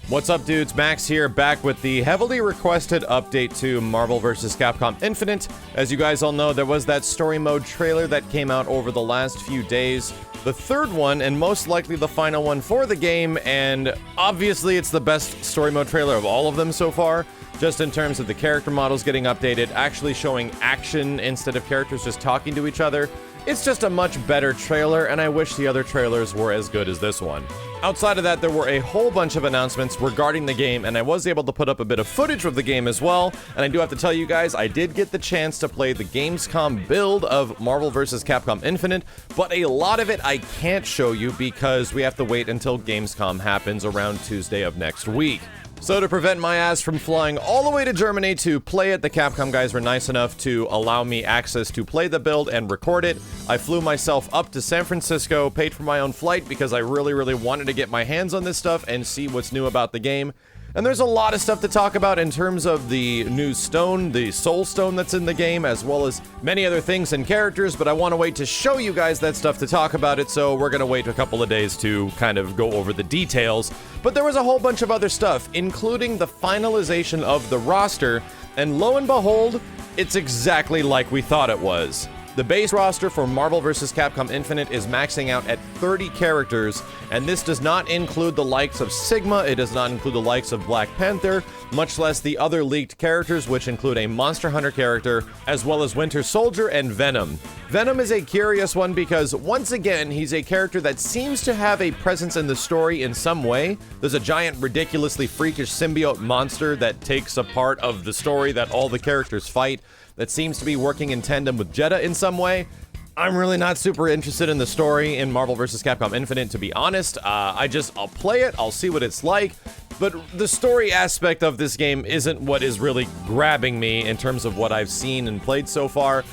What's up, dudes? Max here, back with the heavily requested update to Marvel vs. Capcom Infinite. As you guys all know, there was that story mode trailer that came out over the last few days. The third one, and most likely the final one for the game, and obviously it's the best story mode trailer of all of them so far, just in terms of the character models getting updated, actually showing action instead of characters just talking to each other. It's just a much better trailer, and I wish the other trailers were as good as this one. Outside of that, there were a whole bunch of announcements regarding the game, and I was able to put up a bit of footage of the game as well, and I do have to tell you guys, I did get the chance to play the Gamescom build of Marvel vs. Capcom Infinite, but a lot of it I can't show you because we have to wait until Gamescom happens around Tuesday of next week. So to prevent my ass from flying all the way to Germany to play it, the Capcom guys were nice enough to allow me access to play the build and record it. I flew myself up to San Francisco, paid for my own flight because I really wanted to get my hands on this stuff and see what's new about the game. And there's a lot of stuff to talk about in terms of the new stone, the soul stone that's in the game, as well as many other things and characters, but I want to wait to show you guys that stuff to talk about it, so we're gonna wait a couple of days to kind of go over the details. But there was a whole bunch of other stuff, including the finalization of the roster, and lo and behold, it's exactly like we thought it was. The base roster for Marvel vs. Capcom Infinite is maxing out at 30 characters, and this does not include the likes of Sigma, it does not include the likes of Black Panther, much less the other leaked characters, which include a Monster Hunter character, as well as Winter Soldier and Venom. Venom is a curious one because, once again, he's a character that seems to have a presence in the story in some way. There's a giant, ridiculously freakish symbiote monster that takes a part of the story that all the characters fight, that seems to be working in tandem with Jeddah in some way. I'm really not super interested in the story in Marvel vs. Capcom Infinite, to be honest. I'll play it, I'll see what it's like, but the story aspect of this game isn't what is really grabbing me in terms of what I've seen and played so far.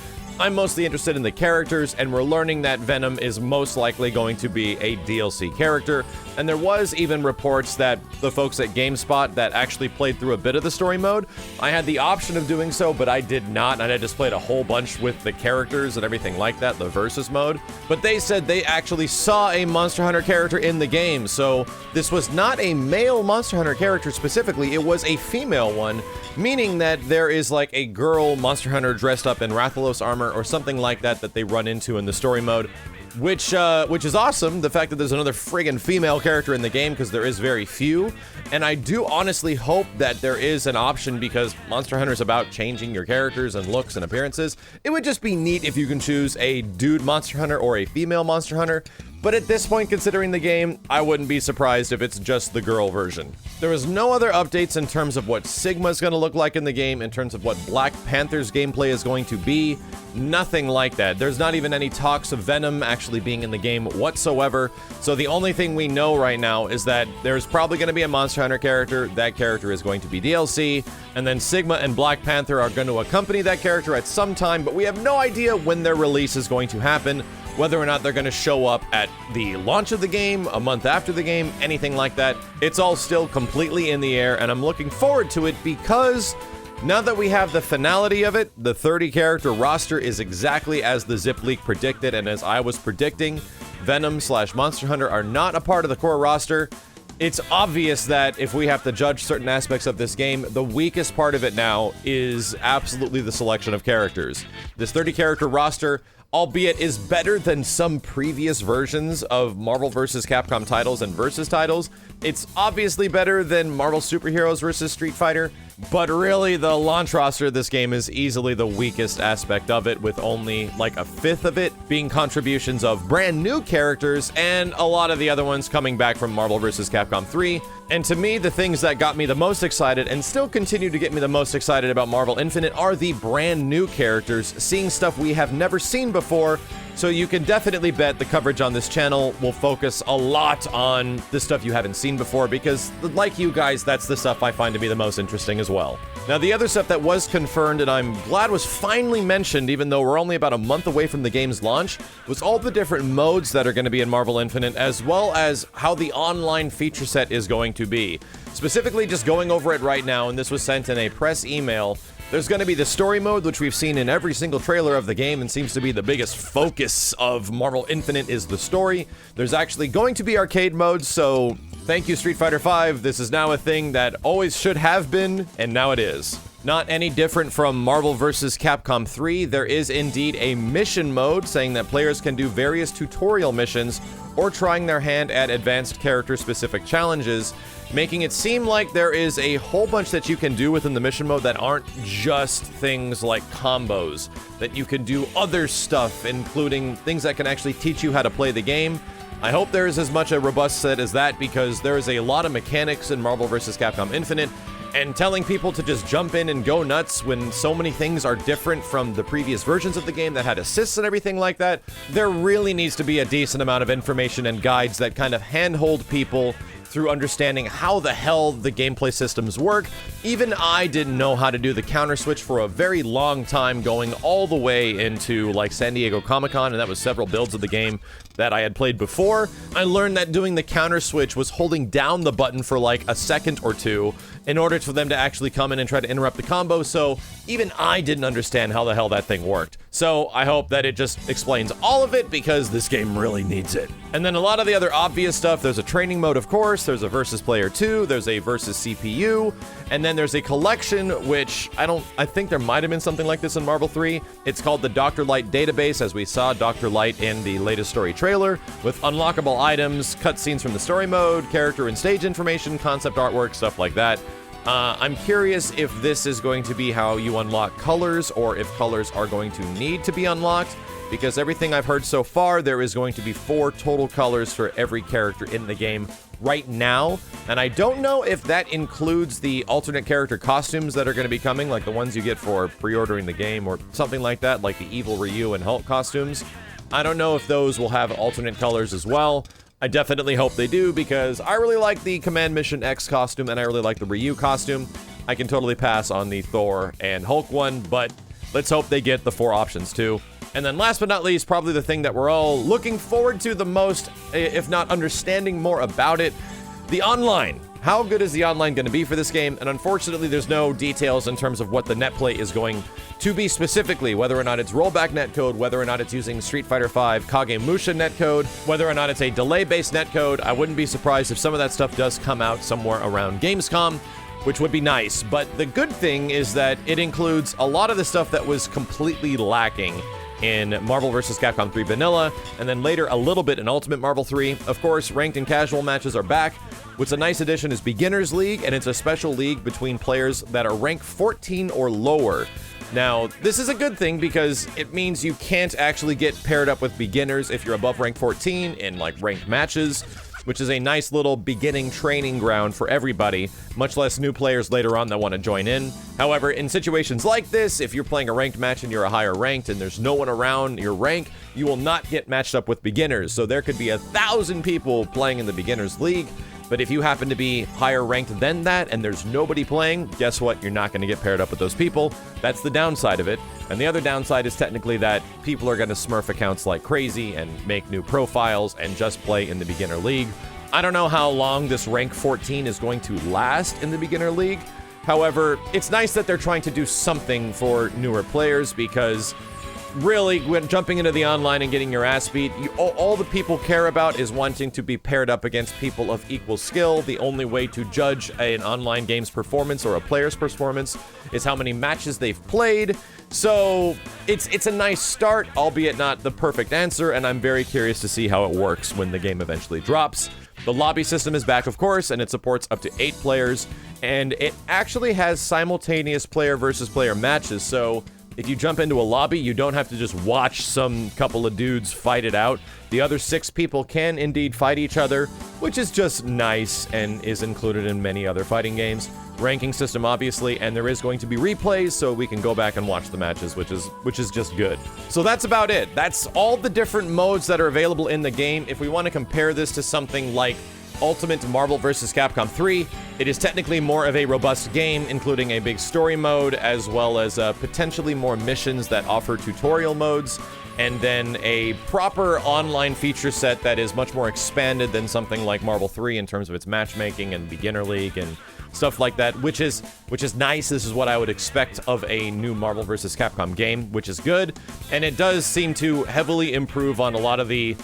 I'm mostly interested in the characters, and we're learning that Venom is most likely going to be a DLC character, and there was even reports that the folks at GameSpot that actually played through a bit of the story mode, I had the option of doing so, but I did not, and I just played a whole bunch with the characters and everything like that, the versus mode, but they said they actually saw a Monster Hunter character in the game, so this was not a male Monster Hunter character specifically, it was a female one, meaning that there is like a girl Monster Hunter dressed up in Rathalos armor or something like that that they run into in the story mode, which is awesome, the fact that there's another friggin' female character in the game, because there is very few, and I do honestly hope that there is an option, because Monster Hunter is about changing your characters and looks and appearances. It would just be neat if you can choose a dude Monster Hunter or a female Monster Hunter, but at this point, considering the game, I wouldn't be surprised if it's just the girl version. There was no other updates in terms of what Sigma's gonna look like in the game, in terms of what Black Panther's gameplay is going to be. Nothing like that. There's not even any talks of Venom actually being in the game whatsoever, so the only thing we know right now is that there's probably gonna be a Monster Hunter character, that character is going to be DLC, and then Sigma and Black Panther are going to accompany that character at some time, but we have no idea when their release is going to happen, whether or not they're going to show up at the launch of the game, a month after the game, anything like that. It's all still completely in the air, and I'm looking forward to it because now that we have the finality of it, the 30 character roster is exactly as the zip leak predicted, and as I was predicting, Venom/Monster Hunter are not a part of the core roster. It's obvious that if we have to judge certain aspects of this game, the weakest part of it now is absolutely the selection of characters. This 30 character roster, albeit is better than some previous versions of Marvel vs. Capcom titles and Versus titles. It's obviously better than Marvel Superheroes vs. Street Fighter, but really the launch roster of this game is easily the weakest aspect of it, with only like a fifth of it being contributions of brand new characters, and a lot of the other ones coming back from Marvel vs. Capcom 3. And to me, the things that got me the most excited, and still continue to get me the most excited about Marvel Infinite, are the brand new characters, seeing stuff we have never seen before. So you can definitely bet the coverage on this channel will focus a lot on the stuff you haven't seen before, because like you guys, that's the stuff I find to be the most interesting as well. Now, the other stuff that was confirmed, and I'm glad was finally mentioned, even though we're only about a month away from the game's launch, was all the different modes that are going to be in Marvel Infinite, as well as how the online feature set is going to be. Specifically, just going over it right now, and this was sent in a press email, There's going to be the story mode, which we've seen in every single trailer of the game and seems to be the biggest focus of Marvel Infinite is the story. There's actually going to be arcade modes, so thank you Street Fighter V. This is now a thing that always should have been, and now it is. Not any different from Marvel vs. Capcom 3, there is indeed a mission mode saying that players can do various tutorial missions or trying their hand at advanced character-specific challenges, making it seem like there is a whole bunch that you can do within the mission mode that aren't just things like combos, that you can do other stuff, including things that can actually teach you how to play the game. I hope there is as much a robust set as that, because there is a lot of mechanics in Marvel vs. Capcom Infinite, and telling people to just jump in and go nuts when so many things are different from the previous versions of the game that had assists and everything like that, there really needs to be a decent amount of information and guides that kind of handhold people through understanding how the hell the gameplay systems work. Even I didn't know how to do the counter switch for a very long time, going all the way into like San Diego Comic-Con, and that was several builds of the game that I had played before. I learned that doing the counter switch was holding down the button for like a second or two in order for them to actually come in and try to interrupt the combo, so even I didn't understand how the hell that thing worked. So I hope that it just explains all of it, because this game really needs it. And then a lot of the other obvious stuff, there's a training mode, of course, there's a versus player 2, there's a versus CPU, and then there's a collection, which I think there might have been something like this in Marvel 3. It's called the Dr. Light database, as we saw Dr. Light in the latest story trailer, with unlockable items, cutscenes from the story mode, character and stage information, concept artwork, stuff like that. I'm curious if this is going to be how you unlock colors, or if colors are going to need to be unlocked, because everything I've heard so far, there is going to be 4 total colors for every character in the game right now, and I don't know if that includes the alternate character costumes that are going to be coming, like the ones you get for pre-ordering the game, or something like that, like the Evil Ryu and Hulk costumes. I don't know if those will have alternate colors as well. I definitely hope they do, because I really like the Command Mission X costume, and I really like the Ryu costume. I can totally pass on the Thor and Hulk one, but let's hope they get the 4 options too. And then last but not least, probably the thing that we're all looking forward to the most, if not understanding more about it, the online. How good is the online going to be for this game? And unfortunately, there's no details in terms of what the net play is going to be specifically, whether or not it's rollback netcode, whether or not it's using Street Fighter V Kagemusha netcode, whether or not it's a delay-based netcode. I wouldn't be surprised if some of that stuff does come out somewhere around Gamescom, which would be nice. But the good thing is that it includes a lot of the stuff that was completely lacking in Marvel vs. Capcom 3 Vanilla, and then later a little bit in Ultimate Marvel 3. Of course, ranked and casual matches are back. What's a nice addition is Beginners League, and it's a special league between players that are ranked 14 or lower. Now, this is a good thing because it means you can't actually get paired up with beginners if you're above rank 14 in like ranked matches, which is a nice little beginning training ground for everybody, much less new players later on that want to join in. However, in situations like this, if you're playing a ranked match and you're a higher ranked and there's no one around your rank, you will not get matched up with beginners. So there could be 1,000 people playing in the Beginners League, but if you happen to be higher ranked than that and there's nobody playing, guess what? You're not going to get paired up with those people. That's the downside of it. And the other downside is technically that people are going to smurf accounts like crazy and make new profiles and just play in the Beginner League. I don't know how long this rank 14 is going to last in the Beginner League. However, it's nice that they're trying to do something for newer players, because really, when jumping into the online and getting your ass beat, all the people care about is wanting to be paired up against people of equal skill. The only way to judge an online game's performance or a player's performance is how many matches they've played. So it's a nice start, albeit not the perfect answer, and I'm very curious to see how it works when the game eventually drops. The lobby system is back, of course, and it supports up to 8 players, and it actually has simultaneous player versus player matches, so if you jump into a lobby, you don't have to just watch some couple of dudes fight it out. The other 6 people can indeed fight each other, which is just nice and is included in many other fighting games. Ranking system, obviously, and there is going to be replays, so we can go back and watch the matches, which is just good. So that's about it. That's all the different modes that are available in the game. If we want to compare this to something like Ultimate Marvel vs. Capcom 3, it is technically more of a robust game, including a big story mode, as well as potentially more missions that offer tutorial modes, and then a proper online feature set that is much more expanded than something like Marvel 3 in terms of its matchmaking and Beginner League and stuff like that, which is nice. This is what I would expect of a new Marvel vs. Capcom game, which is good. And it does seem to heavily improve on a lot of the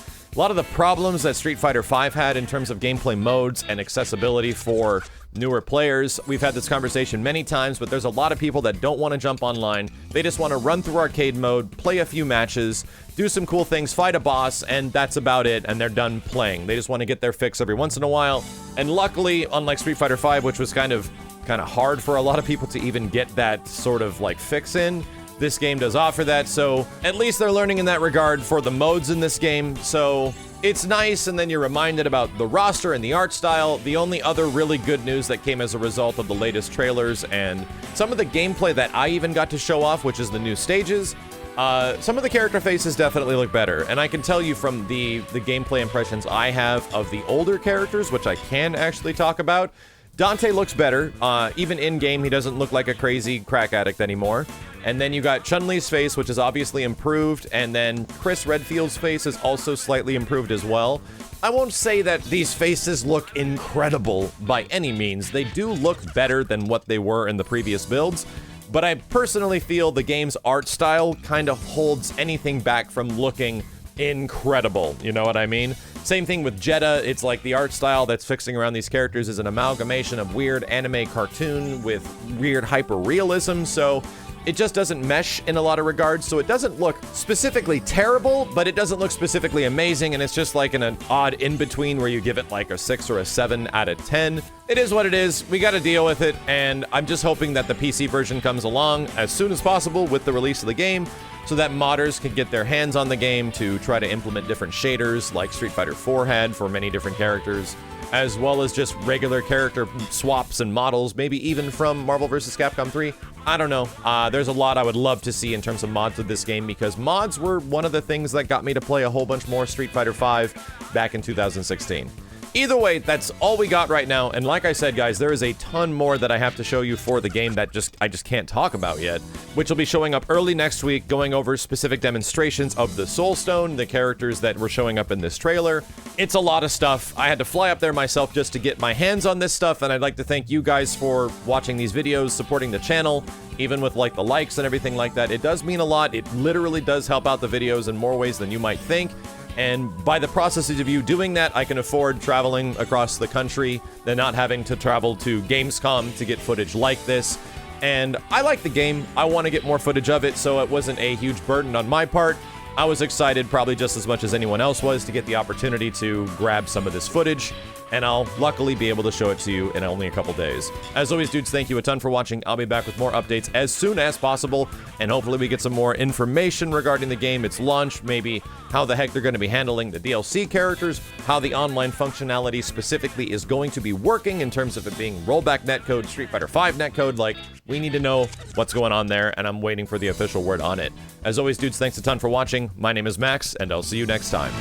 problems that Street Fighter V had in terms of gameplay modes and accessibility for newer players. We've had this conversation many times, but there's a lot of people that don't want to jump online. They just want to run through arcade mode, play a few matches, do some cool things, fight a boss, and that's about it, and they're done playing. They just want to get their fix every once in a while. And luckily, unlike Street Fighter V, which was kind of hard for a lot of people to even get that sort of like fix in, this game does offer that, so at least they're learning in that regard for the modes in this game, so it's nice, and then you're reminded about the roster and the art style. The only other really good news that came as a result of the latest trailers and some of the gameplay that I even got to show off, which is the new stages, some of the character faces definitely look better, and I can tell you from the gameplay impressions I have of the older characters, which I can actually talk about, Dante looks better. Even in-game, he doesn't look like a crazy crack addict anymore. And then you got Chun-Li's face, which is obviously improved, and then Chris Redfield's face is also slightly improved as well. I won't say that these faces look incredible by any means. They do look better than what they were in the previous builds, but I personally feel the game's art style kind of holds anything back from looking incredible, you know what I mean? Same thing with Jeddah. It's like the art style that's fixing around these characters is an amalgamation of weird anime cartoon with weird hyper-realism, so it just doesn't mesh in a lot of regards, so it doesn't look specifically terrible, but it doesn't look specifically amazing, and it's just like an odd in-between where you give it like a 6 or a 7 out of 10. It is what it is. We gotta deal with it, and I'm just hoping that the PC version comes along as soon as possible with the release of the game, so that modders can get their hands on the game to try to implement different shaders like Street Fighter 4 had for many different characters, as well as just regular character swaps and models, maybe even from Marvel vs. Capcom 3. I don't know. There's a lot I would love to see in terms of mods of this game, because mods were one of the things that got me to play a whole bunch more Street Fighter V back in 2016. Either way, that's all we got right now, and like I said, guys, there is a ton more that I have to show you for the game that I just can't talk about yet, which will be showing up early next week, going over specific demonstrations of the Soul Stone, the characters that were showing up in this trailer. It's a lot of stuff. I had to fly up there myself just to get my hands on this stuff, and I'd like to thank you guys for watching these videos, supporting the channel, even with like the likes and everything like that. It does mean a lot. It literally does help out the videos in more ways than you might think. And by the process of you doing that, I can afford traveling across the country and not having to travel to Gamescom to get footage like this. And I like the game. I want to get more footage of it, so it wasn't a huge burden on my part. I was excited probably just as much as anyone else was to get the opportunity to grab some of this footage, and I'll luckily be able to show it to you in only a couple days. As always, dudes, thank you a ton for watching. I'll be back with more updates as soon as possible, and hopefully we get some more information regarding the game, its launch, maybe how the heck they're going to be handling the DLC characters, how the online functionality specifically is going to be working in terms of it being rollback netcode, Street Fighter V netcode. Like, we need to know what's going on there, and I'm waiting for the official word on it. As always, dudes, thanks a ton for watching. My name is Max, and I'll see you next time.